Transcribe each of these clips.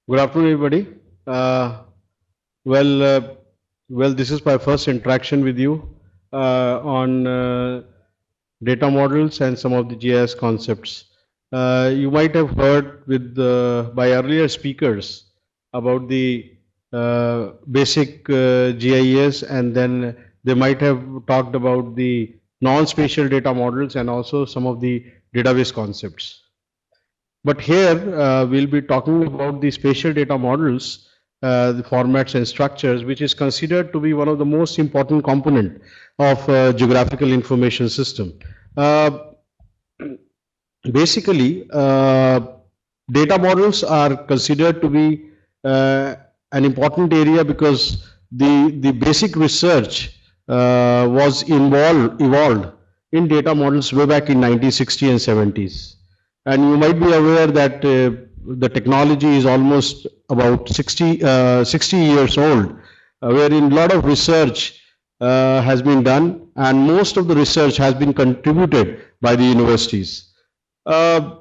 Good afternoon, everybody. Uh, well, uh, this is my first interaction with you on data models and some of the GIS concepts. You might have heard with by earlier speakers about the basic GIS, and then they might have talked about the non-spatial data models and also some of the database concepts. But here we'll be talking about the spatial data models, the formats and structures, which is considered to be one of the most important component of geographical information system. Uh, Basically, data models are considered to be an important area because the basic research was evolved in data models way back in 1960 and 70s. And you might be aware that the technology is almost about 60 years old, wherein a lot of research has been done, and most of the research has been contributed by the universities. Uh,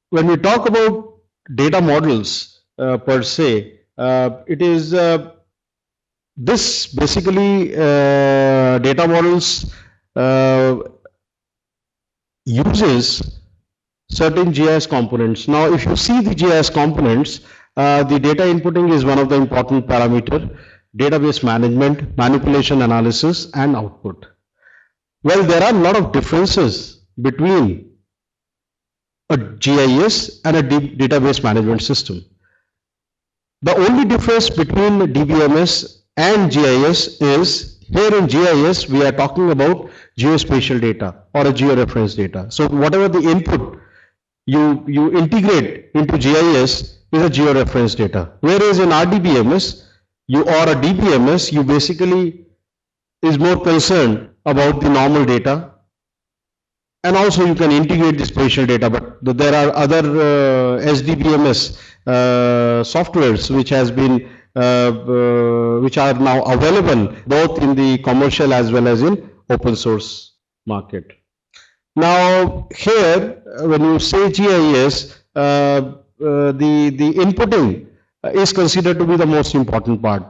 when we talk about data models per se, it is this basically data models uh, uses certain GIS components. Now, if you see the GIS components, the data inputting is one of the important parameter, database management, manipulation analysis, and output. Well, there are a lot of differences between a GIS and a database management system. The only difference between DBMS and GIS is here in GIS we are talking about geospatial data or a georeference data. So whatever the input you integrate into GIS is a georeference data. Whereas in RDBMS or a DBMS, you basically is more concerned about the normal data, and also you can integrate the spatial data, but there are other SDBMS softwares which are now available both in the commercial as well as in open source market. Now here, when you say GIS, the inputting is considered to be the most important part.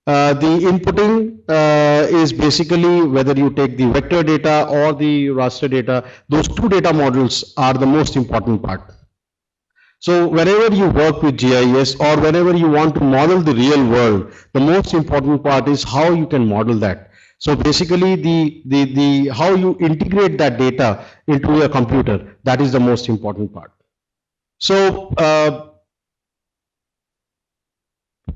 The inputting is basically whether you take the vector data or the raster data, those two data models are the most important part. So whenever you work with GIS or whenever you want to model the real world, the most important part is how you can model that. So basically the how you integrate that data into a computer, that is the most important part. So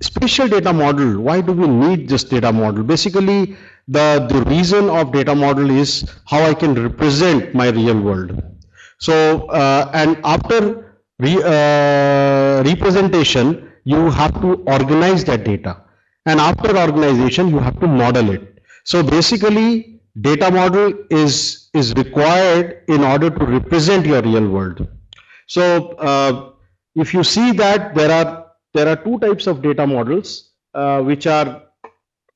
spatial data model, why do we need this data model? Basically, the reason of data model is how I can represent my real world. So, and after representation, you have to organize that data. And after organization, you have to model it. So basically, data model is required in order to represent your real world. So, if you see that there are two types of data models which are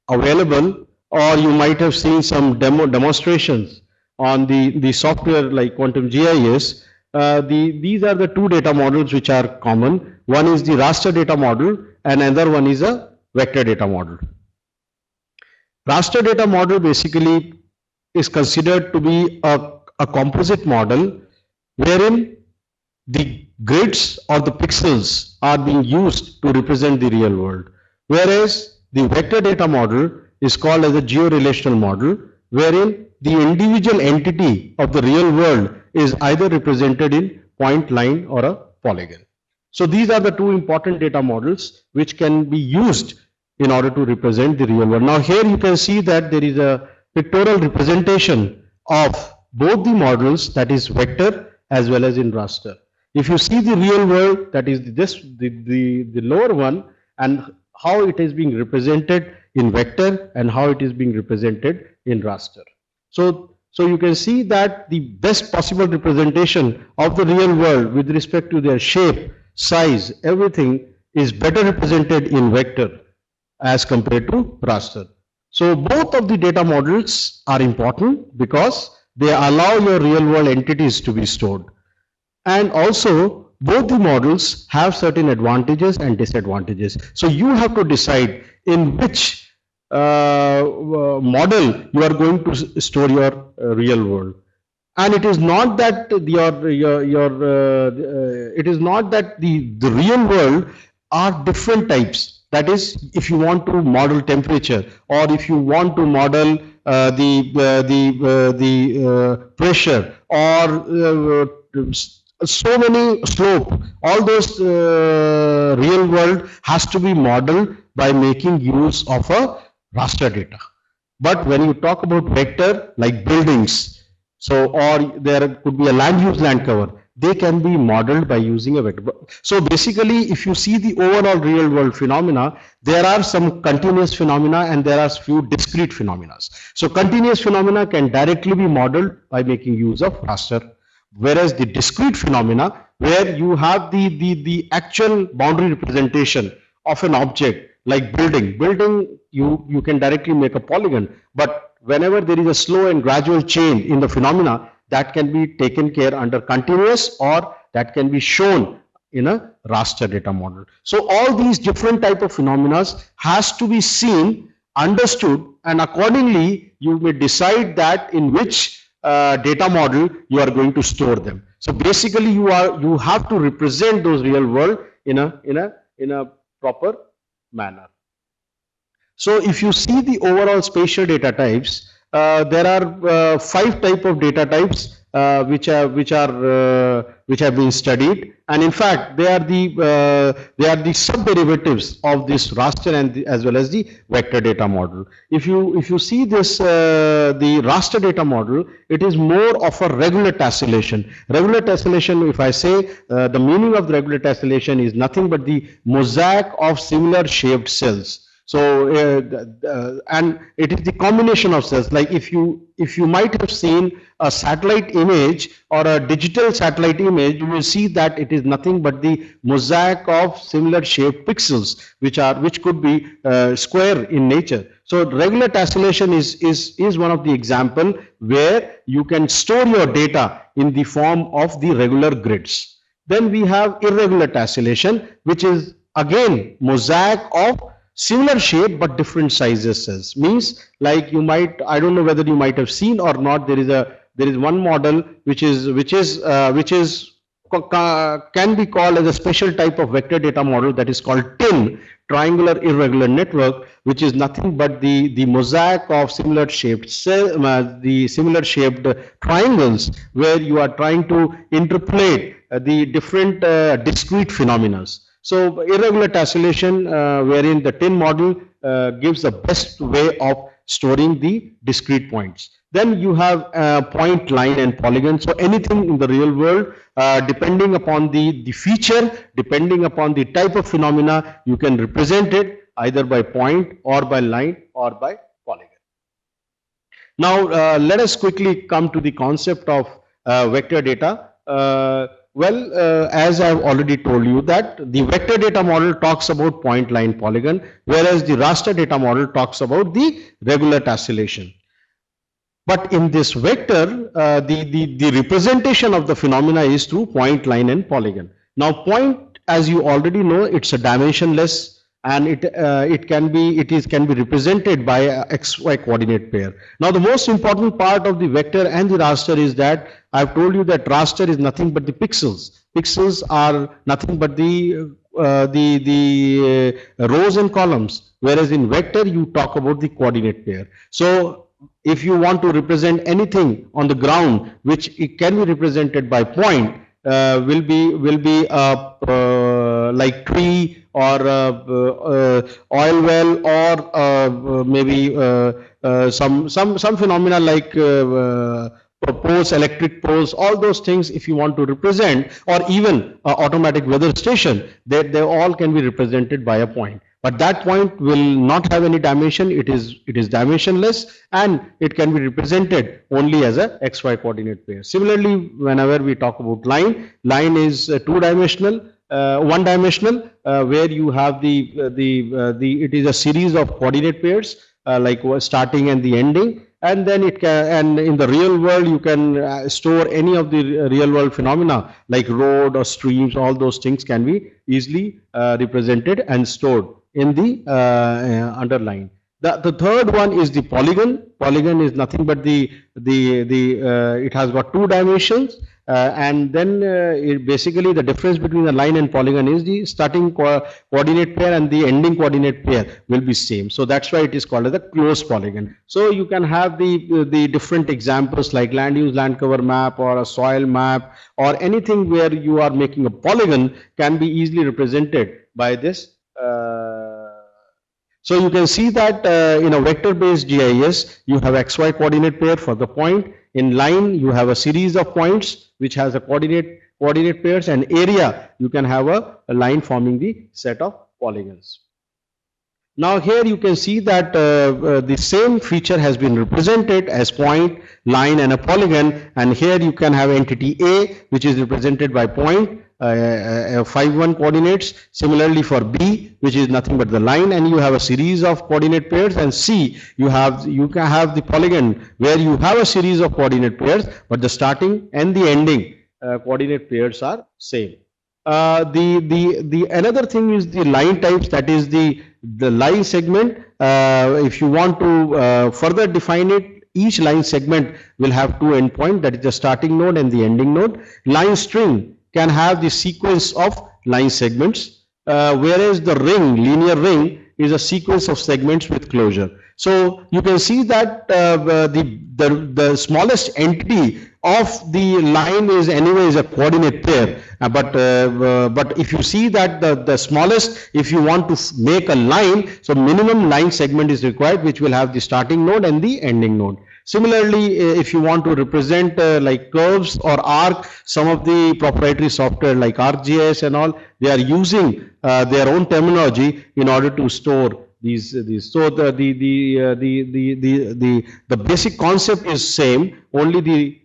available, or you might have seen some demonstrations on the software like Quantum GIS. These are the two data models which are common. One is the raster data model and another one is a vector data model. Raster data model basically is considered to be a composite model wherein the grids or the pixels are being used to represent the real world. Whereas the vector data model is called as a georelational model, wherein the individual entity of the real world is either represented in point, line, or a polygon. So these are the two important data models which can be used in order to represent the real world. Now here you can see that there is a pictorial representation of both the models, that is vector as well as in raster. If you see the real world, that is the lower one, and how it is being represented in vector and how it is being represented in raster. So you can see that the best possible representation of the real world with respect to their shape, size, everything is better represented in vector as compared to raster. So both of the data models are important because they allow your real world entities to be stored. And also both the models have certain advantages and disadvantages. So you have to decide in which model you are going to store your real world. And it is not that it is not that the real world are different types. That is, if you want to model temperature, or if you want to model the pressure, or so many slope, all those real world has to be modeled by making use of a raster data. But when you talk about vector, like buildings, so, or there could be a land use land cover, they can be modeled by using a vector. So basically, if you see the overall real world phenomena, there are some continuous phenomena and there are few discrete phenomena. So continuous phenomena can directly be modeled by making use of raster, whereas the discrete phenomena, where you have the actual boundary representation of an object, like building you can directly make a polygon, but whenever there is a slow and gradual change in the phenomena, that can be taken care under continuous, or that can be shown in a raster data model. So all these different type of phenomena has to be seen, understood, and accordingly you may decide that in which data model you are going to store them. So basically you have to represent those real world in a proper manner. So if you see the overall spatial data types, there are 5 type of data types which have been studied, and in fact they are the subderivatives of this raster and as well as the vector data model. If you see this the raster data model, it is more of a regular tessellation. Regular tessellation, if I say the meaning of the regular tessellation is nothing but the mosaic of similar shaped cells. So and it is the combination of cells. Like if you might have seen a satellite image or a digital satellite image, you will see that it is nothing but the mosaic of similar shaped pixels, which could be square in nature. So regular tessellation is one of the example where you can store your data in the form of the regular grids. Then we have irregular tessellation, which is again mosaic of similar shape but different sizes cells. Means, like you might, I don't know whether you might have seen or not, there is one model which can be called as a special type of vector data model, that is called TIN, triangular irregular network, which is nothing but the mosaic of similar shaped the similar shaped triangles, where you are trying to interpolate the different discrete phenomena. So irregular tessellation, wherein the TIN model gives the best way of storing the discrete points. Then you have point, line, and polygon. So anything in the real world, depending upon the feature, depending upon the type of phenomena, you can represent it either by point or by line or by polygon. Now let us quickly come to the concept of vector data. As I've already told you, that the vector data model talks about point, line, polygon, whereas the raster data model talks about the regular tessellation. But in this vector, the representation of the phenomena is through point, line, and polygon. Now point, as you already know, it's a dimensionless, and it can be represented by a XY coordinate pair. Now the most important part of the vector and the raster is that I've told you that raster is nothing but the pixels. Pixels are nothing but the rows and columns, whereas in vector you talk about the coordinate pair. So if you want to represent anything on the ground which it can be represented by point, will be like tree or oil well, or maybe some phenomena like poles, electric poles, all those things. If you want to represent, or even automatic weather station, they all can be represented by a point. But that point will not have any dimension. It is dimensionless, and it can be represented only as a XY coordinate pair. Similarly, whenever we talk about line is two-dimensional, one-dimensional, where you have it is a series of coordinate pairs, like starting and the ending. and then it can, and in the real world you can store any of the real world phenomena like road or streams. All those things can be easily represented and stored in the underline. The third one is the polygon. Polygon is nothing but it has got two dimensions, and then basically the difference between the line and polygon is the starting coordinate pair and the ending coordinate pair will be same. So that's why it is called as a closed polygon. So you can have the different examples like land use land cover map or a soil map or anything where you are making a polygon can be easily represented by this. So you can see that in a vector-based GIS, you have XY coordinate pair for the point. In line, you have a series of points which has a coordinate pairs, and area, you can have a line forming the set of polygons. Now here you can see that the same feature has been represented as point, line and a polygon, and here you can have entity A which is represented by point, 5, 1 coordinates. Similarly for B, which is nothing but the line, and you have a series of coordinate pairs, and C you can have the polygon where you have a series of coordinate pairs, but the starting and the ending coordinate pairs are same. The another thing is the line types, that is the line segment. If you want to further define it, each line segment will have two endpoints, that is the starting node and the ending node. Line string can have the sequence of line segments, whereas the linear ring, is a sequence of segments with closure. So you can see that the smallest entity of the line is anyways a coordinate pair, but if you see that the smallest, if you want to make a line, so minimum line segment is required, which will have the starting node and the ending node. Similarly, if you want to represent like curves or arc, some of the proprietary software like ArcGIS and all, they are using their own terminology in order to store these. So the basic concept is same, only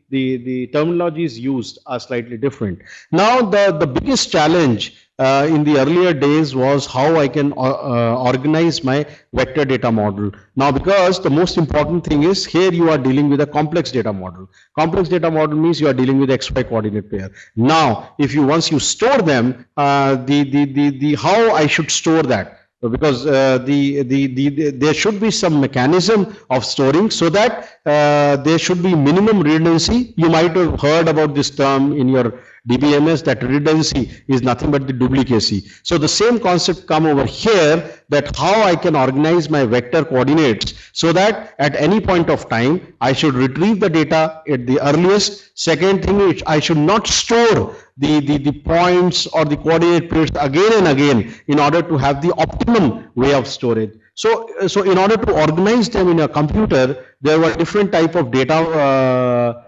the terminologies used are slightly different. Now the biggest challenge in the earlier days was how I can organize my vector data model. Now, because the most important thing is here you are dealing with a complex data model. Complex data model means you are dealing with XY coordinate pair. Now, once you store them, how I should store that? Because there should be some mechanism of storing, so that there should be minimum redundancy. You might have heard about this term in your DBMS, that redundancy is nothing but the duplicacy. So the same concept come over here, that how I can organize my vector coordinates so that at any point of time I should retrieve the data at the earliest. Second thing is I should not store the points or the coordinate pairs again and again in order to have the optimum way of storage. So in order to organize them in a computer, there were different type of data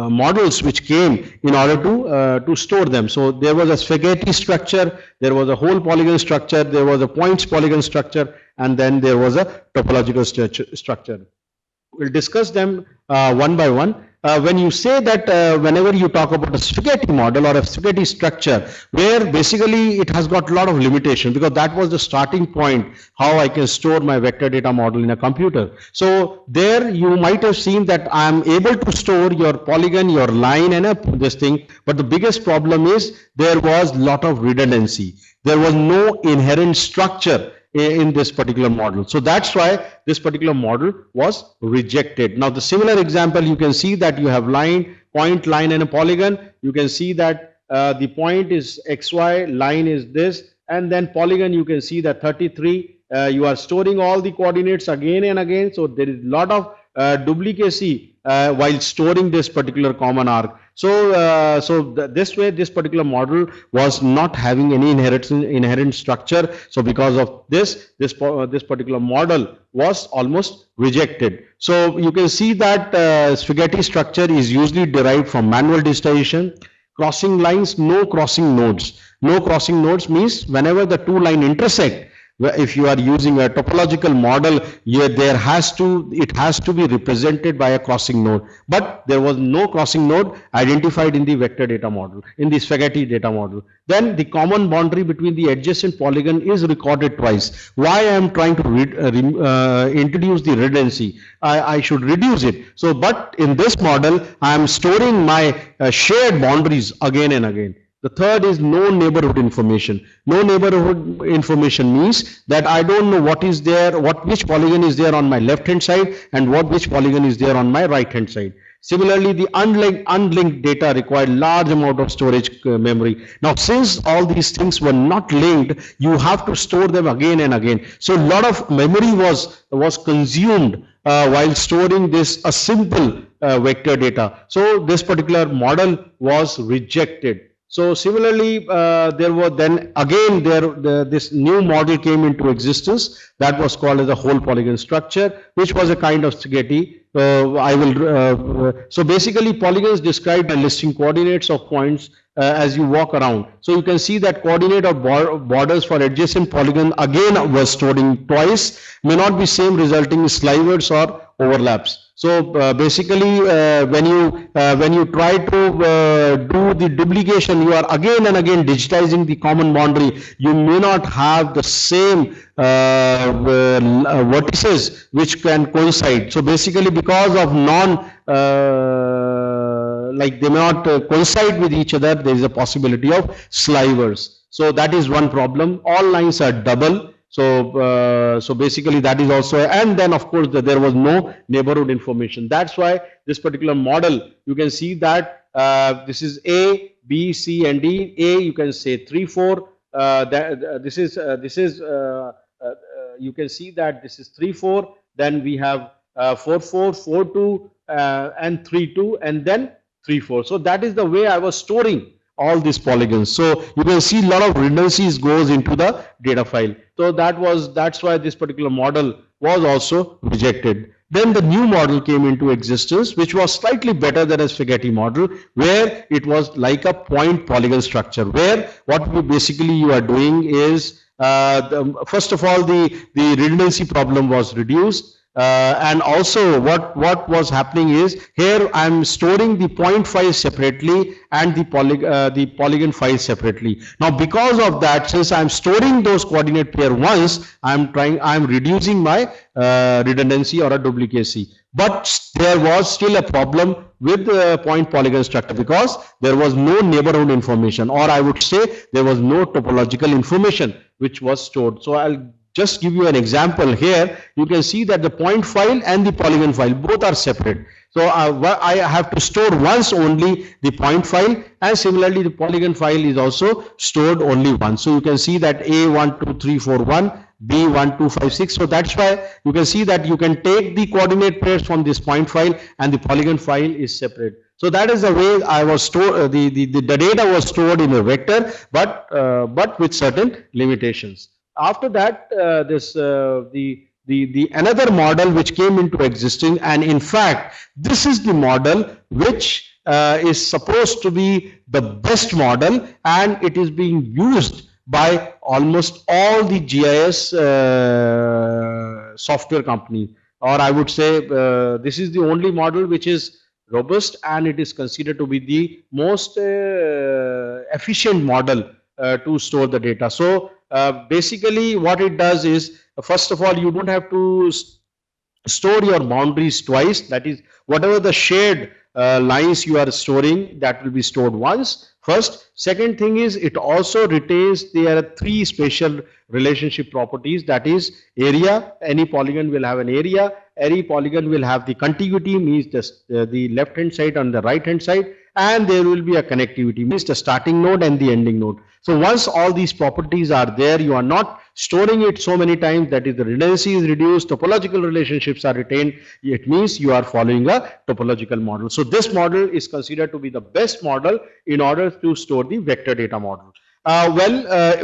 models which came in order to store them. So there was a spaghetti structure, there was a whole polygon structure, there was a points polygon structure, and then there was a topological structure. We'll discuss them one by one. When you say that whenever you talk about a spaghetti model or a spaghetti structure, where basically it has got a lot of limitation, because that was the starting point how I can store my vector data model in a computer. So there you might have seen that I am able to store your polygon, your line and this thing, but the biggest problem is there was a lot of redundancy. There was no inherent structure in this particular model. So that's why this particular model was rejected. Now the similar example, you can see that you have point, line and a polygon. You can see that the point is XY, line is this, and then polygon you can see that 33. You are storing all the coordinates again and again. So there is a lot of duplicacy while storing this particular common arc. So this way, this particular model was not having any inherent structure. So because of this particular model was almost rejected. So you can see that spaghetti structure is usually derived from manual digitization. Crossing lines, no crossing nodes. No crossing nodes means whenever the two lines intersect, If you are using a topological model, it has to be represented by a crossing node. But there was no crossing node identified in the vector data model, in the spaghetti data model. Then the common boundary between the adjacent polygon is recorded twice. Why I am trying to introduce the redundancy? I should reduce it. So, but in this model, I am storing my shared boundaries again and again. The third is no neighborhood information. No neighborhood information means that I don't know what is there, which polygon is there on my left hand side and which polygon is there on my right hand side. Similarly, the unlinked data required large amount of storage memory. Now, since all these things were not linked, you have to store them again and again. So, a lot of memory was consumed while storing this a simple vector data. So, this particular model was rejected. So similarly, there was then again this new model came into existence that was called as the whole polygon structure, which was a kind of spaghetti. So basically, polygons described by listing coordinates of points as you walk around. So you can see that coordinate or borders for adjacent polygon again was storing twice, may not be same, resulting in slivers or overlaps. So basically, when you try to do the duplication, you are again and again digitizing the common boundary. You may not have the same vertices which can coincide. So basically, because of like they may not coincide with each other, there is a possibility of slivers. So that is one problem. All lines are double. So basically that is also, and then of course there was no neighborhood information. That's why this particular model, you can see that this is A, B, C, and D. A, you can say 3, 4. You can see that this is 3, 4. Then we have 4, 4, 4, 2, and 3, 2, and then 3, 4. So that is the way I was storing all these polygons. So you can see a lot of redundancies goes into the data file. So that's why this particular model was also rejected. Then the new model came into existence, which was slightly better than a spaghetti model, where it was like a point polygon structure, where what you are doing is first of all the redundancy problem was reduced. And also what was happening is, here I am storing the point file separately and the polygon file separately. Now because of that, since I am storing those coordinate pair once, I am reducing my redundancy or a duplicacy. But there was still a problem with the point polygon structure because there was no neighborhood information, or I would say there was no topological information which was stored. So I'll just give you an example here. You can see that the point file and the polygon file both are separate. So I have to store once only the point file, and similarly the polygon file is also stored only once. So you can see that A12341, B1256. So that's why you can see that you can take the coordinate pairs from this point file and the polygon file is separate. So that is the way I was stored. The data was stored in a vector, but with certain limitations. After that, the another model which came into existence, and in fact this is the model which is supposed to be the best model, and it is being used by almost all the GIS software companies, or I would say this is the only model which is robust, and it is considered to be the most efficient model to store the data. So basically what it does is, first of all, you don't have to store your boundaries twice. That is, whatever the shared lines you are storing, that will be stored once. First. Second thing is, it also retains there are 3 spatial relationship properties, that is area. Any polygon will have an area. Any polygon will have the contiguity, means the left hand side and the right hand side, and there will be a connectivity, means the starting node and the ending node. So once all these properties are there, you are not storing it so many times, that is, the redundancy is reduced, topological relationships are retained. It means you are following a topological model. So this model is considered to be the best model in order to store the vector data model. Another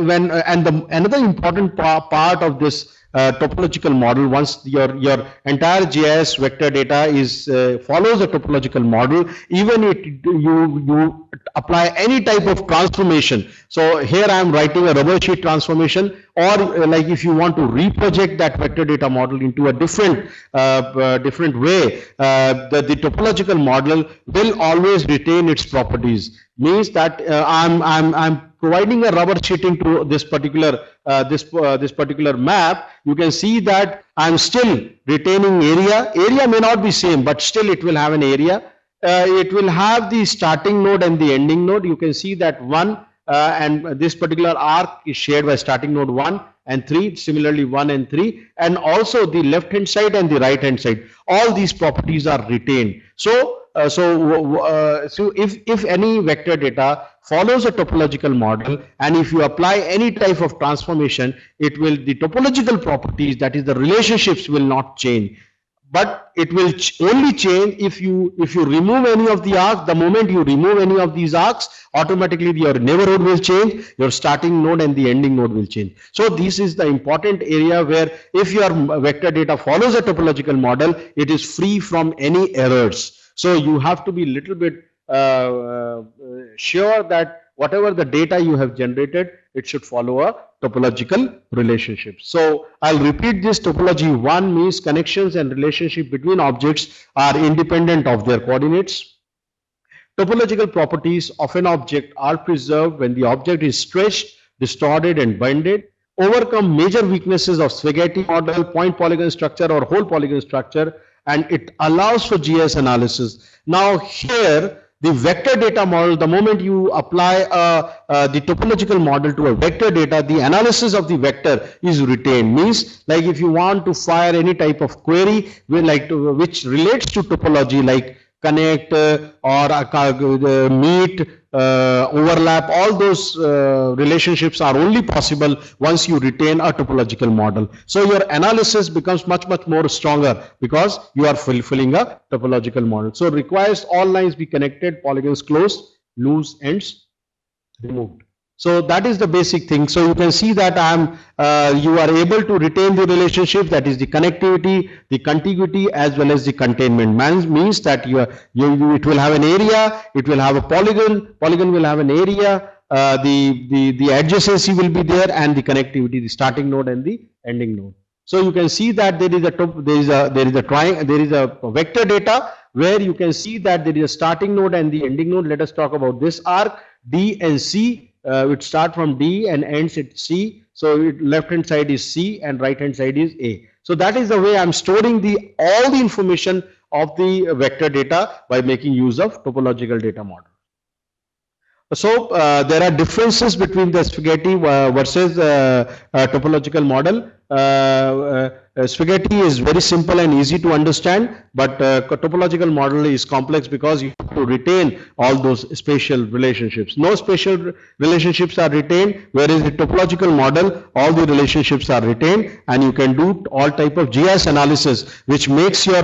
important part of this topological model, once your entire GIS vector data is follows a topological model, even if you apply any type of transformation. So here I am writing a rubber sheet transformation, or like if you want to reproject that vector data model into a different way, the topological model will always retain its properties. Means that I'm providing a rubber sheeting to this particular this particular map. You can see that I'm still retaining area. Area may not be same, but still it will have an area. It will have the starting node and the ending node. You can see that one and this particular arc is shared by starting node 1 and 3, similarly 1 and 3, and also the left hand side and the right hand side. All these properties are retained. So if any vector data follows a topological model, and if you apply any type of transformation, it will, the topological properties, that is the relationships, will not change. But it will only change if you remove any of the arcs. The moment you remove any of these arcs, automatically your neighborhood will change, your starting node and the ending node will change. So this is the important area where if your vector data follows a topological model, it is free from any errors. So you have to be little bit sure that whatever the data you have generated, it should follow a topological relationship. So I'll repeat this. Topology 1 means connections and relationship between objects are independent of their coordinates. Topological properties of an object are preserved when the object is stretched, distorted and bended, overcome major weaknesses of spaghetti model, point polygon structure or whole polygon structure, and it allows for GIS analysis. Now here, the vector data model, the moment you apply the topological model to a vector data, the analysis of the vector is retained. Means, like if you want to fire any type of query which relates to topology, like connect or meet, overlap, all those relationships are only possible once you retain a topological model. So your analysis becomes much more stronger because you are fulfilling a topological model. So requires all lines be connected, polygons closed, loose ends removed. So that is the basic thing. So you can see that you are able to retain the relationship, that is the connectivity, the contiguity, as well as the containment. Means that it will have an area, it will have a polygon will have an area, the adjacency will be there, and the connectivity, the starting node and the ending node. So you can see that there is a vector data where you can see that there is a starting node and the ending node. Let us talk about this arc D and C. It start from D and ends at C. So left hand side is C and right hand side is A. So that is the way I'm storing all the information of the vector data by making use of topological data model. So there are differences between the spaghetti versus topological model. Spaghetti is very simple and easy to understand, but topological model is complex because you have to retain all those spatial relationships. No spatial relationships are retained, whereas the topological model, all the relationships are retained, and you can do all type of GIS analysis, which makes your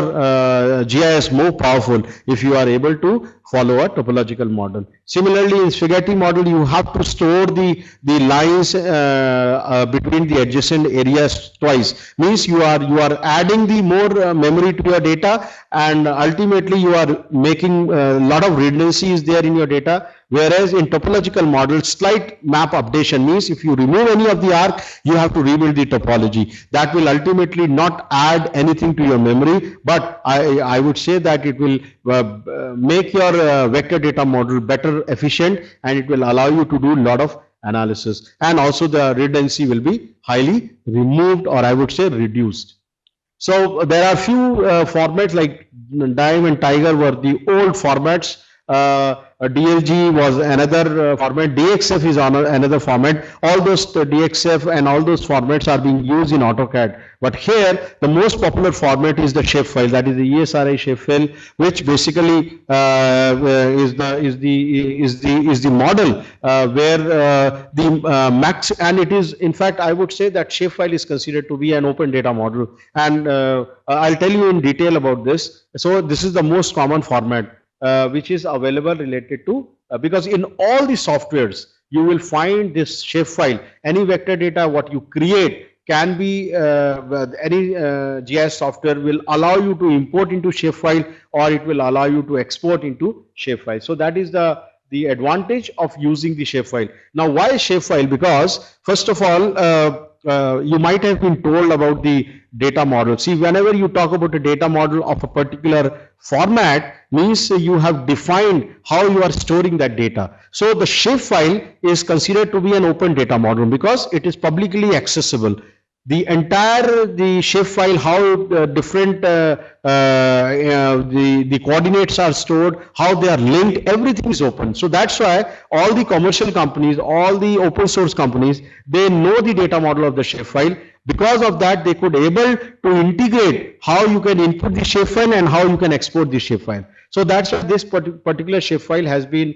GIS more powerful if you are able to follow a topological model. Similarly, in spaghetti model, you have to store the lines between the adjacent areas twice. Means you are adding the more memory to your data, and ultimately you are making a lot of redundancy is there in your data. Whereas in topological model, slight map updation means if you remove any of the arc, you have to rebuild the topology. That will ultimately not add anything to your memory, but I would say that it will make your vector data model better efficient, and it will allow you to do a lot of analysis, and also the redundancy will be highly removed, or I would say reduced. So there are few formats like Dime and Tiger were the old formats. DLG was another format, DXF is another format. All those DXF and all those formats are being used in AutoCAD. But here the most popular format is the shapefile, that is the ESRI shapefile, which basically is the model where the max, and it is, in fact, I would say that shapefile is considered to be an open data model, and I'll tell you in detail about this. So this is the most common format which is available related to because in all the softwares you will find this shapefile. Any vector data what you create can be any GIS software will allow you to import into shapefile, or it will allow you to export into shapefile. So that is the advantage of using the shapefile. Now, why shapefile? Because first of all, you might have been told about the data model. See, whenever you talk about a data model of a particular format, means you have defined how you are storing that data. So the shapefile is considered to be an open data model because it is publicly accessible. The entire the shapefile, how different the coordinates are stored, how they are linked, everything is open. So that's why all the commercial companies, all the open source companies, they know the data model of the shapefile. Because of that, they could able to integrate how you can input the shapefile and how you can export the shapefile. So that's why this particular shapefile has been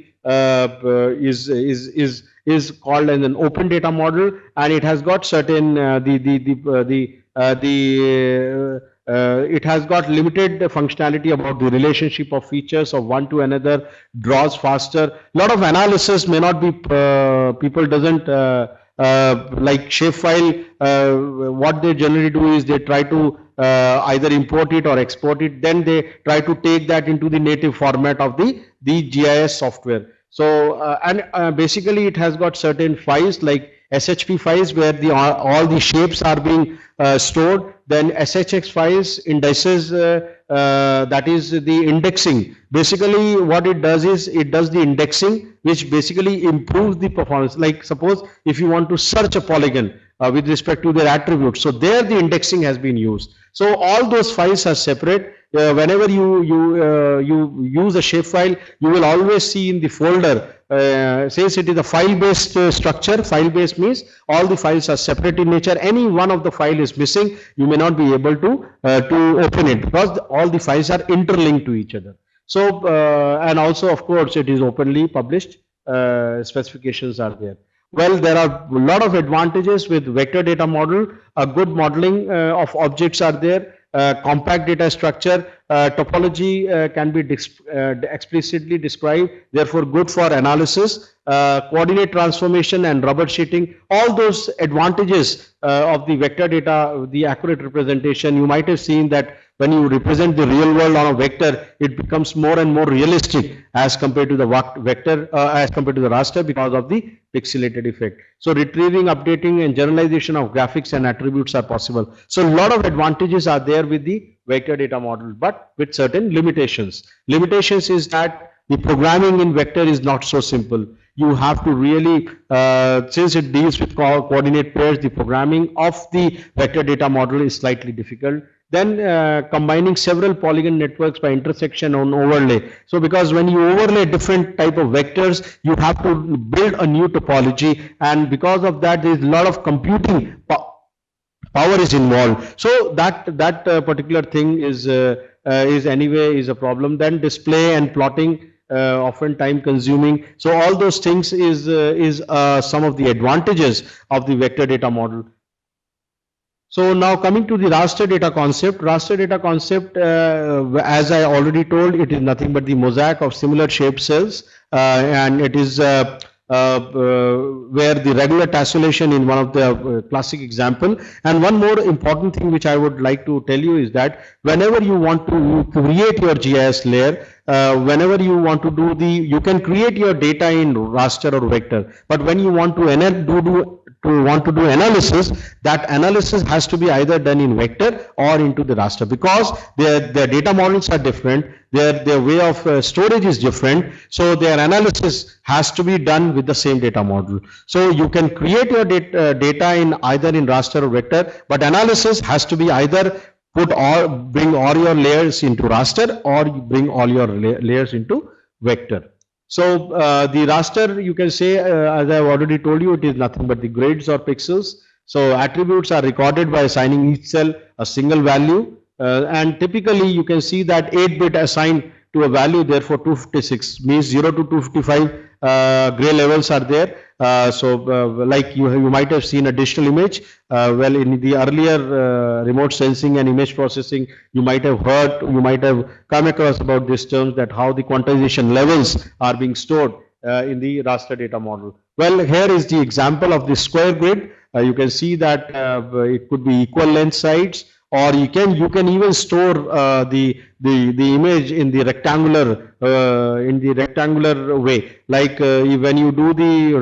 is called as an open data model, and it has got certain it has got limited functionality about the relationship of features of one to another, draws faster. Lot of analysis may not be people doesn't like shapefile. What they generally do is they try to either import it or export it, then they try to take that into the native format of the GIS software. So basically it has got certain files like SHP files where all the shapes are being stored, then SHX files, indices, that is the indexing. Basically what it does is it does the indexing, which basically improves the performance. Like suppose if you want to search a polygon with respect to their attributes, so there the indexing has been used. So all those files are separate. Whenever you use a shapefile, you will always see in the folder, since it is a file-based structure. File-based means all the files are separate in nature. Any one of the file is missing, you may not be able to open it because all the files are interlinked to each other. So and also of course it is openly published. Specifications are there. Well, there are a lot of advantages with vector data model. A good modeling of objects are there. Compact data structure, topology can be explicitly described, therefore good for analysis, coordinate transformation and rubber sheeting. All those advantages of the vector data, the accurate representation. You might have seen that when you represent the real world on a vector, it becomes more and more realistic as compared to the vector, as compared to the raster, because of the pixelated effect. So retrieving, updating and generalization of graphics and attributes are possible. So a lot of advantages are there with the vector data model, but with certain limitations. Limitations is that the programming in vector is not so simple. You have to really, since it deals with coordinate pairs, the programming of the vector data model is slightly difficult. Then combining several polygon networks by intersection on overlay. So because when you overlay different type of vectors, you have to build a new topology, and because of that there is a lot of computing power is involved. So that particular thing is anyway is a problem. Then display and plotting, often time consuming. So all those things is some of the advantages of the vector data model. So now coming to the raster data concept. Raster data concept, as I already told, it is nothing but the mosaic of similar shaped cells, and it is where the regular tessellation in one of the classic example. And one more important thing which I would like to tell you is that whenever you want to create your GIS layer, whenever you want to do you can create your data in raster or vector, but when you want to do analysis, that analysis has to be either done in vector or into the raster, because their data models are different, their way of storage is different, so their analysis has to be done with the same data model. So you can create your data in either in raster or vector, but analysis has to be either bring all your layers into raster or bring all your layers into vector. So the raster, you can say, as I have already told you, it is nothing but the grids or pixels. So attributes are recorded by assigning each cell a single value, and typically you can see that 8-bit assigned to a value, therefore 256 means 0 to 255 gray levels are there. Like you might have seen a digital image. Well, in the earlier remote sensing and image processing, you might have heard, you might have come across about these terms, that how the quantization levels are being stored. in the raster data model. Well, here is the example of the square grid. You can see that it could be equal length sides, or you can even store the image in the rectangular way. Like when you do the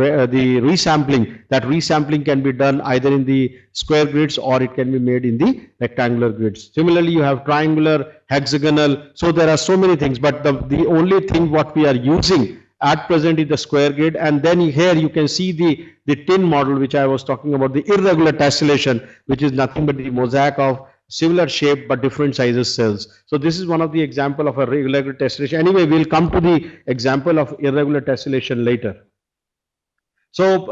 resampling, that resampling can be done either in the square grids or it can be made in the rectangular grids. Similarly, you have triangular, hexagonal. So there are so many things, but the only thing what we are using at present is the square grid. And then here you can see the tin model, which I was talking about, the irregular tessellation, which is nothing but the mosaic of similar shape but different sizes cells. So this is one of the example of a irregular tessellation. Anyway, we'll come to the example of irregular tessellation later. So,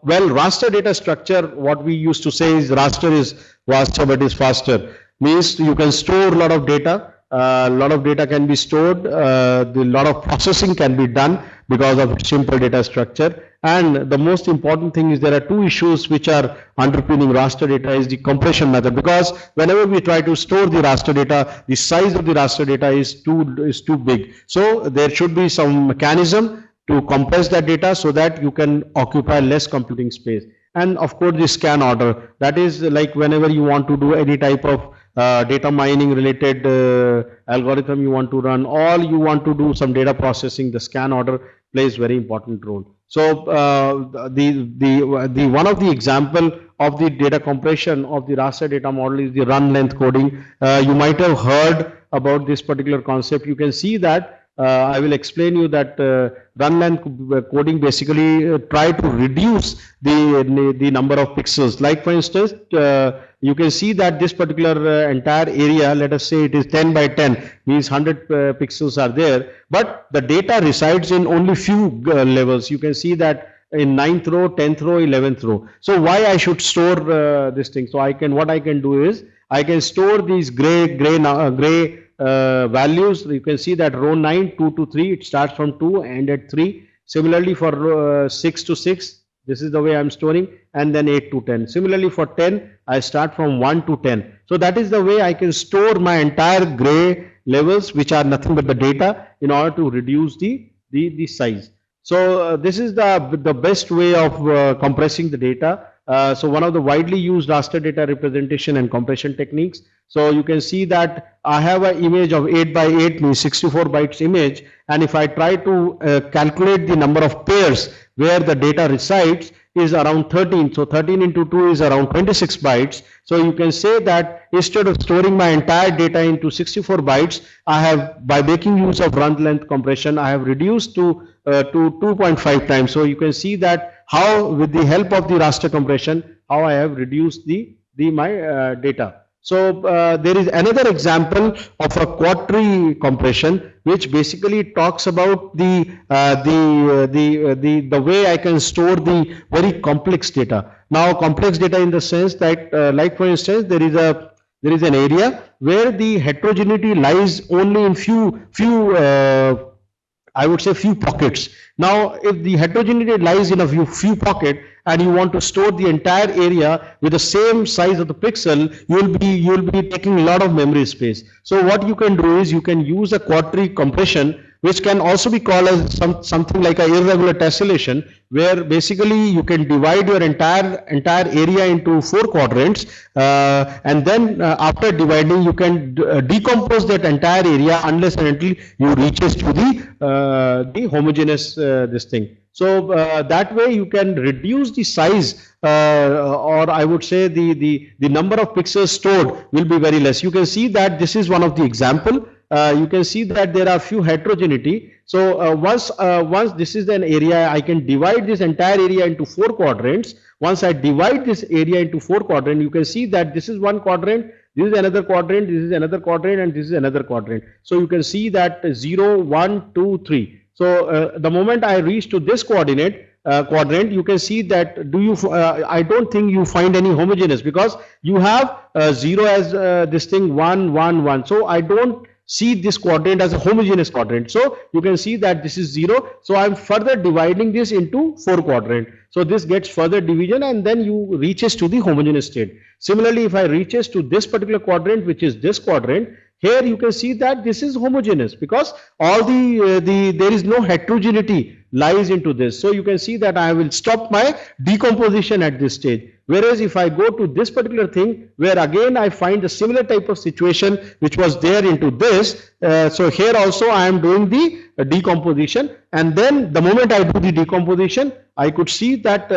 well, raster data structure, what we used to say is raster is vaster but is faster. Means you can store a lot of data. A lot of data can be stored, the lot of processing can be done because of simple data structure. And the most important thing is there are two issues which are underpinning raster data is the compression method, because whenever we try to store the raster data, the size of the raster data is too big. So there should be some mechanism to compress that data so that you can occupy less computing space. And of course the scan order, that is like whenever you want to do any type of data mining related algorithm you want to run, or you want to do some data processing, the scan order plays very important role. So the one of the example of the data compression of the raster data model is the run length coding. You might have heard about this particular concept. You can see that I will explain you that run length coding basically try to reduce the number of pixels. Like for instance, you can see that this particular entire area, let us say it is 10 by 10, means 100 pixels are there, but the data resides in only few levels. You can see that in 9th row, 10th row, 11th row. So why I should store this thing? So what I can do is I can store these gray values. You can see that row 9, 2 to 3, it starts from 2 and at 3. Similarly for 6 to 6, this is the way I'm storing, and then 8 to 10. Similarly for 10, I start from 1 to 10. So that is the way I can store my entire gray levels, which are nothing but the data, in order to reduce the size. So this is the best way of compressing the data. So one of the widely used raster data representation and compression techniques. So you can see that I have an image of 8 by 8, means 64 bytes image, and if I try to calculate the number of pairs where the data resides is around 13. So 13 into 2 is around 26 bytes. So you can say that instead of storing my entire data into 64 bytes, I have, by making use of run length compression, I have reduced to 2.5 times. So you can see that how, with the help of the raster compression, how I have reduced my data. So there is another example of a quad-tree compression, which basically talks about the way I can store the very complex data. Now, complex data in the sense that, like for instance, there is an area where the heterogeneity lies only in I would say few pockets. Now, if the heterogeneity lies in a few pockets, and you want to store the entire area with the same size of the pixel, you'll be taking a lot of memory space. So what you can do is you can use a quad-tree compression, which can also be called as something like an irregular tessellation, where basically you can divide your entire area into 4 quadrants, and then after dividing you can decompose that entire area unless and until you reaches to the homogeneous this thing. So that way you can reduce the size, or I would say the number of pixels stored will be very less. You can see that this is one of the example. You can see that there are few heterogeneity. So once this is an area, I can divide this entire area into 4 quadrants. Once I divide this area into 4 quadrants, you can see that this is one quadrant, this is another quadrant, this is another quadrant, and this is another quadrant. So you can see that 0, 1, 2, 3. So the moment I reach to this quadrant, you can see that I don't think you find any homogeneous, because you have 0 as this thing, 1, 1, 1. So I don't see this quadrant as a homogeneous quadrant. So you can see that this is 0. So I'm further dividing this into 4 quadrant. So this gets further division, and then you reaches to the homogeneous state. Similarly, if I reaches to this particular quadrant, which is this quadrant, Here you can see that this is homogeneous because all there is no heterogeneity lies into this. So you can see that I will stop my decomposition at this stage. Whereas if I go to this particular thing, where again I find a similar type of situation which was there into this, so here also I am doing the decomposition, and then the moment I do the decomposition, I could see that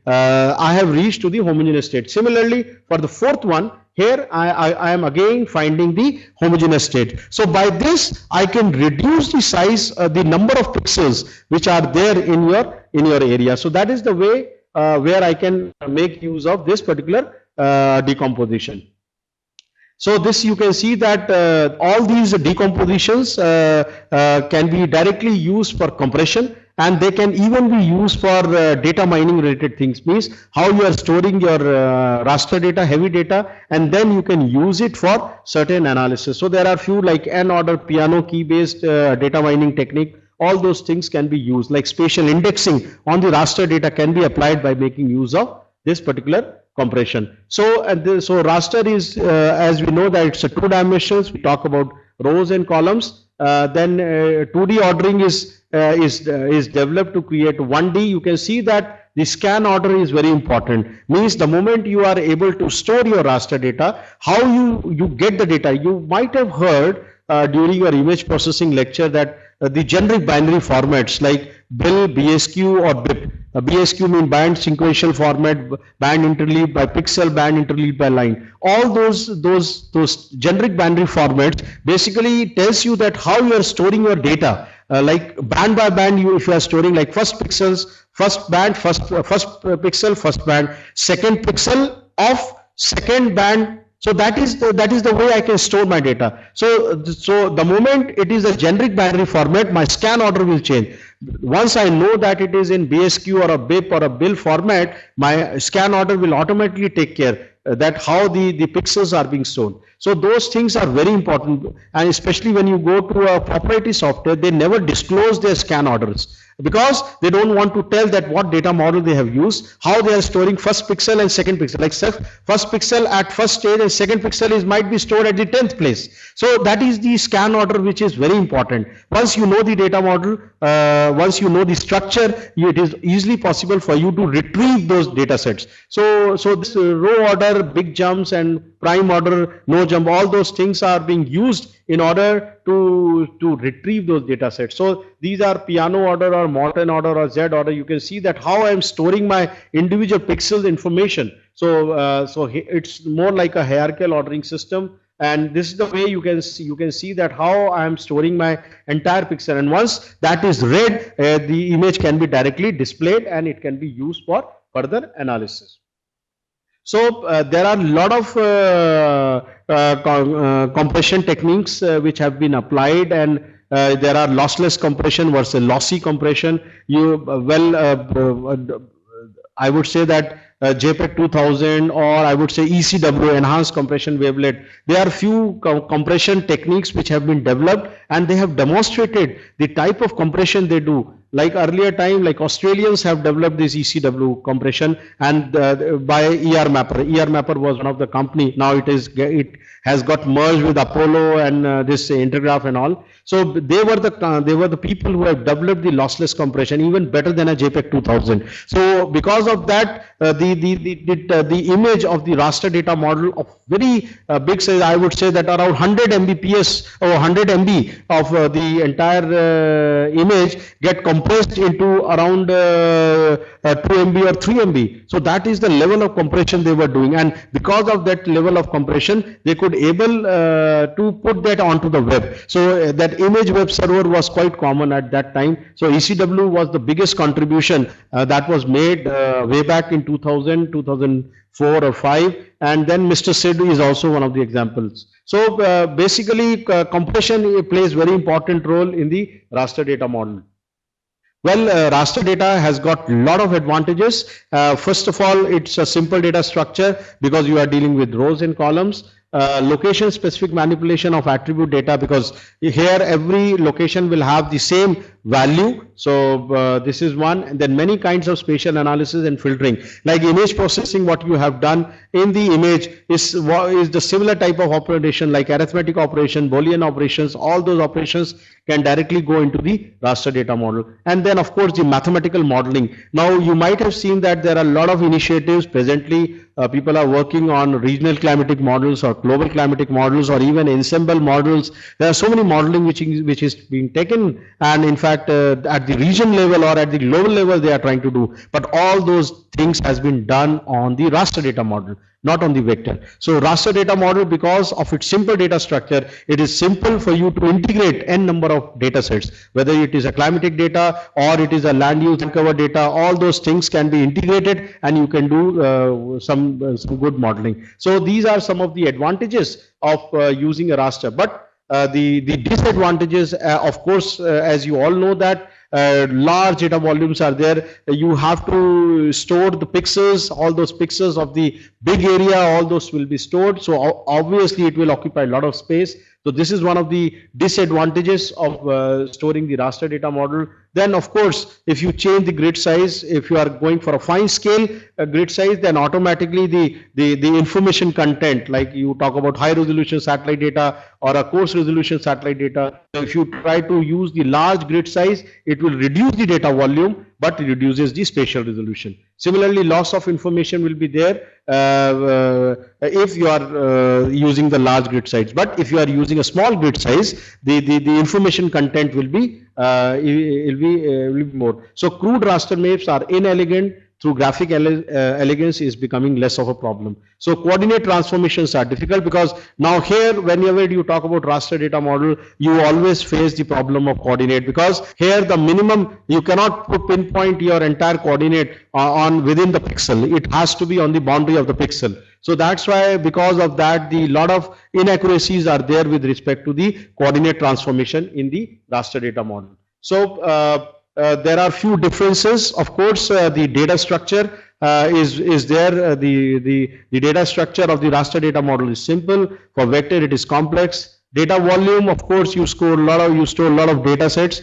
I have reached to the homogeneous state. Similarly, for the fourth one, here I am again finding the homogeneous state. So by this I can reduce the size, the number of pixels which are there in your area. So that is the way where I can make use of this particular decomposition. So this you can see that all these decompositions can be directly used for compression, and they can even be used for data mining related things, means how you are storing your raster data, heavy data, and then you can use it for certain analysis. So there are few like n order piano key based data mining technique. All those things can be used, like spatial indexing on the raster data can be applied by making use of this particular compression. So so raster is, as we know that it's a two dimensions. We talk about rows and columns. Then 2D ordering is developed to create 1D. You can see that the scan order is very important. Means the moment you are able to store your raster data, how you get the data. You might have heard during your image processing lecture that the generic binary formats like BIL, BSQ or BIP. BSQ means band sequential format, band interleaved by pixel, band interleaved by line. All those generic binary formats basically tells you that how you are storing your data. Like band by band, if you are storing like first pixels, first band, first pixel, first band, second pixel of second band. So that is the way I can store my data. So the moment it is a generic binary format, my scan order will change. Once I know that it is in BSQ or a BIP or a BIL format, my scan order will automatically take care that how the pixels are being stored. So those things are very important, and especially when you go to a proprietary software, they never disclose their scan orders because they don't want to tell that what data model they have used, how they are storing first pixel and second pixel. Like first pixel at first stage and second pixel might be stored at the 10th place. So that is the scan order which is very important. Once you know the data model, once you know the structure, it is easily possible for you to retrieve those data sets. So this row order, big jumps and prime order, no jump, all those things are being used in order to retrieve those data sets. So these are piano order or Morton order or Z order. You can see that how I am storing my individual pixels information. So it's more like a hierarchical ordering system, and this is the way you can see that how I am storing my entire pixel, and once that is read, the image can be directly displayed and it can be used for further analysis. So there are a lot of compression techniques which have been applied, and there are lossless compression versus lossy compression. I would say that JPEG 2000, or I would say ECW, enhanced compression wavelet. There are few compression techniques which have been developed, and they have demonstrated the type of compression they do. Like earlier time, like Australians have developed this ECW compression, and by ER Mapper. ER Mapper was one of the company. Now it has got merged with Apollo and this Intergraph and all. So they were the people who have developed the lossless compression, even better than a JPEG 2000. So because of that, the image of the raster data model of very big size, I would say that around 100 Mbps or 100 MB of the entire image get compressed into around 2 MB or 3 MB. So that is the level of compression they were doing, and because of that level of compression, they could able to put that onto the web. So that image web server was quite common at that time. So ECW was the biggest contribution that was made way back in 2000, 2004 or 5, and then Mr. Sid is also one of the examples. So basically compression plays very important role in the raster data model. Well, raster data has got a lot of advantages. First of all, it's a simple data structure because you are dealing with rows and columns. location specific manipulation of attribute data, because here every location will have the same value. So this is one. And then many kinds of spatial analysis and filtering, like image processing. What you have done in the image is the similar type of operation, like arithmetic operation, Boolean operations. All those operations can directly go into the raster data model. And then of course the mathematical modeling. Now you might have seen that there are a lot of initiatives presently. People are working on regional climatic models or global climatic models or even ensemble models. There are so many modeling which is being taken, and in fact at the region level or at the global level they are trying to do. But all those things has been done on the raster data model, not on the vector. So raster data model, because of its simple data structure, it is simple for you to integrate n number of data sets, whether it is a climatic data or it is a land use and cover data. All those things can be integrated and you can do some good modeling. So these are some of the advantages of using a raster. But the disadvantages, of course, as you all know, that large data volumes are there. You have to store the pixels, all those pixels of the big area, all those will be stored. So obviously it will occupy a lot of space. So this is one of the disadvantages of storing the raster data model. Then of course, if you change the grid size, if you are going for a fine scale grid size, then automatically the information content, like you talk about high resolution satellite data or a coarse resolution satellite data. So if you try to use the large grid size, it will reduce the data volume, but it reduces the spatial resolution. Similarly, loss of information will be there if you are using the large grid size. But if you are using a small grid size, the information content will be more. So crude raster maps are inelegant. Through graphic elegance is becoming less of a problem. So coordinate transformations are difficult, because now here whenever you talk about raster data model, you always face the problem of coordinate, because here the minimum, you cannot pinpoint your entire coordinate on within the pixel. It has to be on the boundary of the pixel. So that's why, because of that, the lot of inaccuracies are there with respect to the coordinate transformation in the raster data model. So there are few differences. Of course, the data structure is there. The data structure of the raster data model is simple. For vector, it is complex. Data volume, of course, you store a lot of data sets,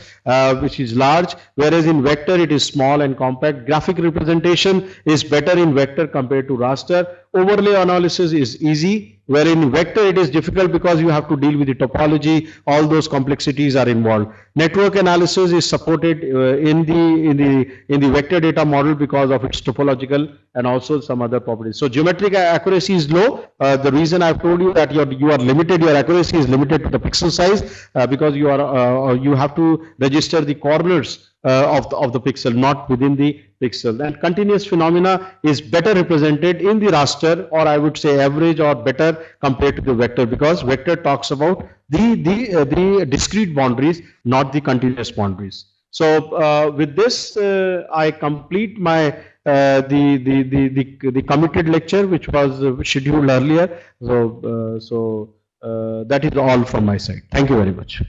which is large, whereas in vector it is small and compact. Graphic representation is better in vector compared to raster. Overlay analysis is easy, where in vector it is difficult because you have to deal with the topology. All those complexities are involved. Network analysis is supported in the vector data model because of its topological and also some other properties. So geometric accuracy is low. The reason I've told you that you are limited, your accuracy is limited to the pixel size, because you have to register the corners of the pixel, not within the pixel. And continuous phenomena is better represented in the raster, or I would say average or better compared to the vector, because vector talks about the discrete boundaries, not the continuous boundaries. So with this, I complete my the committed lecture, which was scheduled earlier. So that is all from my side. Thank you very much.